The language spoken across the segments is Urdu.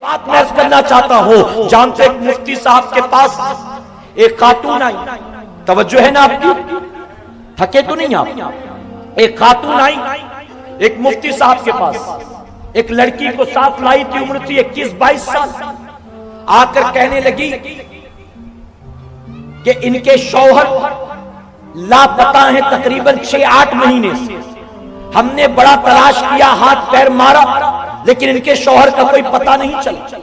بات میں کرنا چاہتا ہوں، جانتے ایک مفتی صاحب کے پاس ایک خاتون آئی، توجہ ہے نا آپ کی، تھکے تو نہیں آپ؟ ایک خاتون آئی ایک مفتی صاحب کے پاس، ایک لڑکی کو ساتھ لائی تھی، عمر تھی 21-22 سال، آ کر کہنے لگی کہ ان کے شوہر لاپتہ ہیں تقریباً 6-8 مہینے سے، ہم نے بڑا تلاش کیا، ہاتھ پیر مارا، لیکن ان کے شوہر کا کوئی پتہ نہیں چلا۔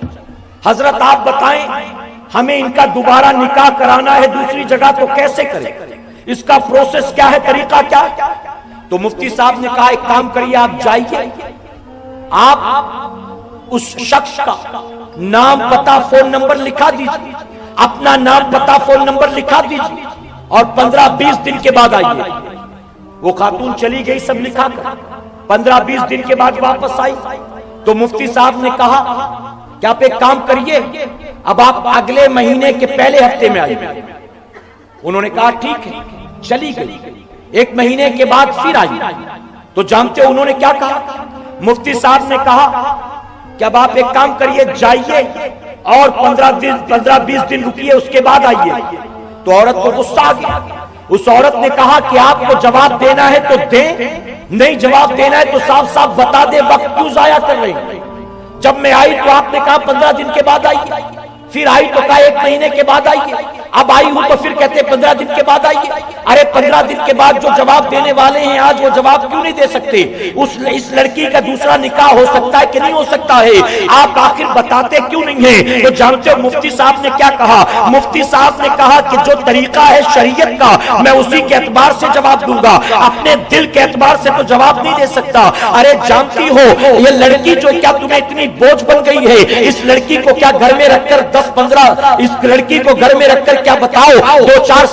حضرت آپ بتائیں ہمیں ان کا دوبارہ نکاح کرانا ہے دوسری جگہ تو کیسے کریں؟ اس کا پروسیس کیا ہے، طریقہ کیا ہے؟ تو مفتی صاحب نے کہا ایک کام کریے، آپ جائیے، آپ اس شخص کا نام پتہ فون نمبر لکھا دیجیے، اپنا نام پتہ فون نمبر لکھا دیجیے، اور 15-20 دن کے بعد آئیے۔ وہ خاتون چلی گئی سب لکھا کر، 15-20 دن کے بعد واپس آئی تو مفتی صاحب نے کہا کہ آپ ایک کام کریے، اب آپ اگلے مہینے کے پہلے ہفتے میں آئیے۔ انہوں نے کہا ٹھیک ہے، چلی گئی، ایک مہینے کے بعد پھر آئی تو جانتے انہوں نے کیا کہا؟ مفتی صاحب نے کہا کہ اب آپ ایک کام کریے، جائیے اور 15-20 دن رکیے، اس کے بعد آئیے۔ تو عورت کو غصہ آ گیا، اس عورت نے کہا کہ آپ کو جواب دینا ہے تو دیں، نہیں جواب دینا ہے تو صاف صاف بتا دیں، وقت کیوں ضائع کر رہے ہیں؟ جب میں آئی تو آپ نے کہا 15 دن کے بعد آئیے، پھر آئی تو کہا 1 مہینے کے بعد آئیے، اب آئی ہوں تو پھر کہتے 15 دن کے بعد آئیے۔ ارے 15 دن کے بعد جو جواب دینے والے ہیں آج وہ جواب کیوں نہیں دے سکتے؟ اس لڑکی کا دوسرا نکاح ہو سکتا ہے کہ نہیں ہو سکتا ہے؟ آپ آخر بتاتے کیوں نہیں ہیں؟ تو جانتے ہو مفتی صاحب نے کیا کہا؟ مفتی صاحب نے کہا کہ جو طریقہ ہے شریعت کا میں اسی کے اعتبار سے جواب دوں گا، اپنے دل کے اعتبار سے تو جواب نہیں دے سکتا۔ ارے جانتی ہو یہ لڑکی جو کیا تمہیں اتنی بوجھ بن گئی ہے؟ اس لڑکی کو کیا گھر میں رکھ کر 10-15 اس لڑکی کو گھر میں رکھ کر کیا بتاؤ 2-4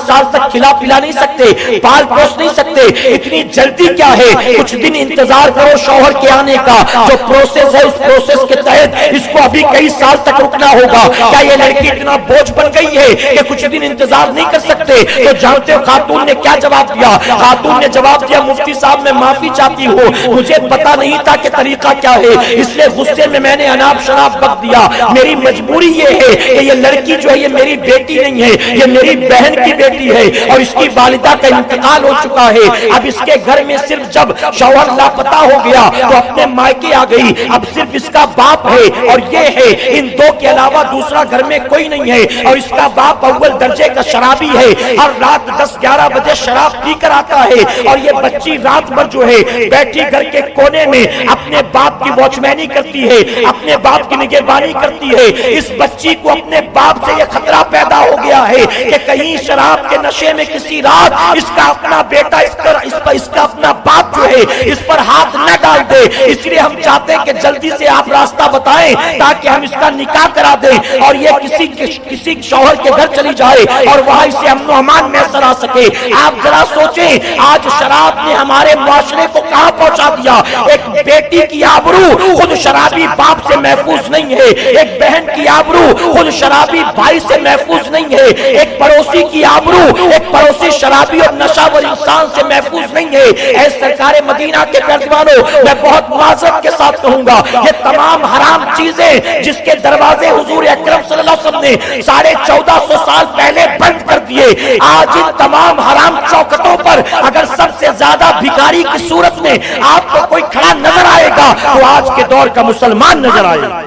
سال تک کھلا پلا نہیں سکتے، پال پوس نہیں سکتے؟ اتنی جلدی کیا ہے؟ کچھ دن انتظار کرو شوہر کے آنے کا، جو پروسیس ہے اس پروسیس کے تحت اس کو ابھی کئی سال تک رکنا ہوگا۔ کیا یہ لڑکی اتنا بوجھ بن گئی ہے کہ کچھ دن انتظار نہیں کر سکتے؟ تو جانتے ہو خاتون نے کیا جواب دیا؟ خاتون نے جواب دیا مفتی صاحب میں معافی چاہتی ہوں، مجھے پتا نہیں تھا کہ طریقہ کیا ہے، اس لیے غصے میں نے اناب شراب بک دیا، میری مجبوری یہ ہے کہ یہ لڑکی جو ہے یہ میری بیٹی نہیں ہے، یہ میری بہن کی بیٹی ہے اور اس کی والدہ کا انتقال ہو چکا ہے۔ اب اس کے گھر میں صرف جب شوہر لاپتہ ہو گیا تو اپنے مائکے آ گئی، اب صرف اس کا باپ ہے اور یہ ہے، ان دو کے علاوہ دوسرا گھر میں کوئی نہیں ہے، اور اس کا باپ اول درجے کا شرابی ہے، ہر رات 10-11 بجے شراب پی کر آتا ہے، اور یہ بچی رات بھر جو ہے بیٹھی گھر کے کونے میں اپنے باپ کی واچ مینی کرتی ہے، اپنے باپ کی نگہبانی کرتی ہے۔ اس بچی کو اپنے باپ سے یہ خطرہ پیدا ہو گیا ہے کہ کہیں شراب کے نشے میں کسی رات اس کا اپنا بیٹا اس کا اپنا باپ جو ہے اس پر ہاتھ نہ ڈال دے، اس لیے ہم چاہتے ہیں کہ جلدی سے آپ راستہ بتائیں تاکہ ہم اس کا نکاح کرا دیں اور یہ کسی شوہر کے گھر چلی جائے اور وہاں اسے امن و امان میسر آ سکے۔ آپ ذرا سوچیں آج شراب نے ہمارے معاشرے کو کہاں پہنچا دیا۔ ایک بیٹی کی آبرو خود شرابی باپ سے محفوظ نہیں ہے، ایک بہن کی آبرو خود شرابی بھائی سے محفوظ نہیں ہے، ایک پڑوسی کی آبرو ایک پڑوسی شرابی اور نشہ ور انسان سے محفوظ نہیں ہے۔ اے سرکار مدینہ کے پیروانوں، میں بہت معذرت کے ساتھ کہوں گا یہ تمام حرام چیزیں جس کے دروازے حضور اکرم صلی اللہ علیہ وسلم نے 1450 سال پہلے بند کر دیے، آج ان تمام حرام چوکھٹوں پر اگر سب سے زیادہ بھکاری کی صورت میں آپ کو کوئی کھڑا نظر آئے گا تو آج کے دور کا مسلمان نظر آئے گا۔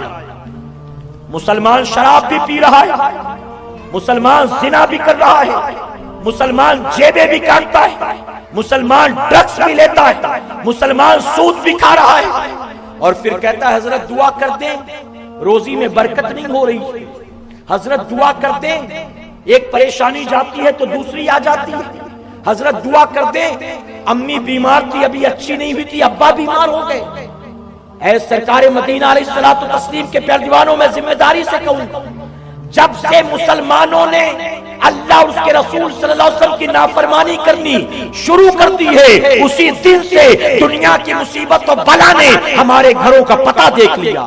مسلمان شراب بھی پی رہا ہے، مسلمان زنا بھی کر رہا ہے، مسلمان جیبیں بھی کاٹتا ہے، مسلمان ڈرگس بھی لیتا ہے، مسلمان سود بھی کھا رہا ہے، اور پھر کہتا ہے حضرت دعا کر دیں روزی میں برکت نہیں ہو رہی، حضرت دعا کر دیں ایک پریشانی جاتی ہے تو دوسری آ جاتی ہے، حضرت دعا کر دیں امی بیمار تھی ابھی اچھی نہیں ہوئی تھی ابا بیمار ہو گئے۔ اے سرکار مدینہ علیہ الصلوۃ والتسلیم کے پیارے دیوانوں، میں ذمہ داری سے کہوں جب سے مسلمانوں نے اللہ اور اس کے رسول صلی اللہ علیہ وسلم کی نافرمانی کرنی شروع کر دی ہے، اسی دن سے دنیا کی مصیبت و بلا نے ہمارے گھروں کا پتہ دیکھ لیا۔